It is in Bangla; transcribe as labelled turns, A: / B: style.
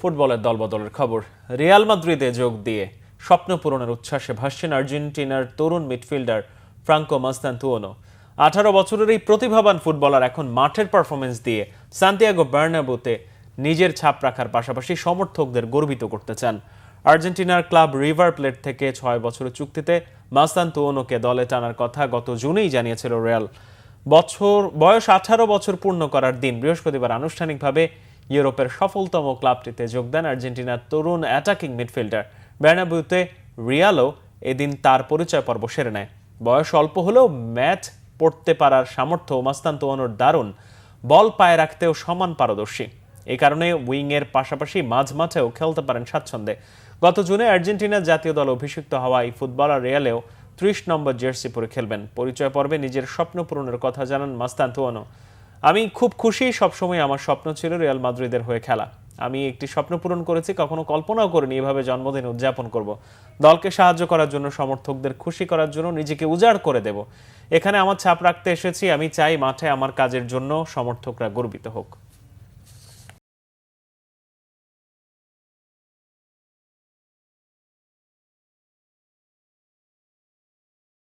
A: ফুটবলের দলবদলের খবর। রিয়াল মাদ্রিদে যোগ দিয়ে স্বপ্ন পূরণের উচ্ছ্বাসে ভাসছেন আর্জেন্টিনার তরুণ মিডফিল্ডার ফ্রাঙ্কো মাস্তান্তুয়ানো। 18 বছরের এই প্রতিভাবান ফুটবলার এখন মাঠের পারফরমেন্স দিয়ে সান্তিয়াগো বার্নাব্যুতে নিজের ছাপ রাখার পাশাপাশি সমর্থকদের গর্বিত করতে চান। আর্জেন্টিনার ক্লাব রিভার প্লেট থেকে 6 বছরের চুক্তিতে মাস্তান্তুয়ানোকে দলে টানার কথা গত জুনেই জানিয়েছিল রিয়াল। বয়স 18 বছর পূর্ণ করার দিন বৃহস্পতিবার আনুষ্ঠানিকভাবে ইউরোপের সফলতম ক্লাবটিতে যোগ দেন আর্জেন্টিনার তরুণ অ্যাটাকিং মিডফিল্ডার। বার্নাব্যুতে রিয়ালও এদিন তার পরিচয় পর্ব সেরে নেয়। বয়স অল্প হলেও ম্যাচ পড়তে পারার সামর্থ্য মাস্তান্তুয়ানোর দারুণ, বল পায়ে রাখতেও সমান পারদর্শী। এই কারণে উইংয়ের পাশাপাশি মাঝমাঠেও খেলতে পারেন স্বাচ্ছন্দ্যে। গত জুনে আর্জেন্টিনা জাতীয় দল অভিষিক্ত হওয়া এই ফুটবলার রিয়ালেও 30 নম্বর জার্সি পরে খেলবেন। পরিচয় পর্বে নিজের স্বপ্ন পূরণের কথা জানান মাস্তান্তুয়ানো। আমি খুব খুশি, সবসময় আমার স্বপ্ন ছিল রিয়াল মাদ্রিদের হয়ে খেলা। আমি একটি স্বপ্ন পূরণ করেছি, কখনো কল্পনাও করিনি এভাবে জন্মদিন উদযাপন করব। দলকে সাহায্য করার জন্য, সমর্থকদের খুশি করার জন্য নিজেকে উজাড় করে দেব। এখানে আমার ছাপ রাখতে এসেছি। আমি চাই মাঠে আমার কাজের জন্য সমর্থকরা গর্বিত হোক।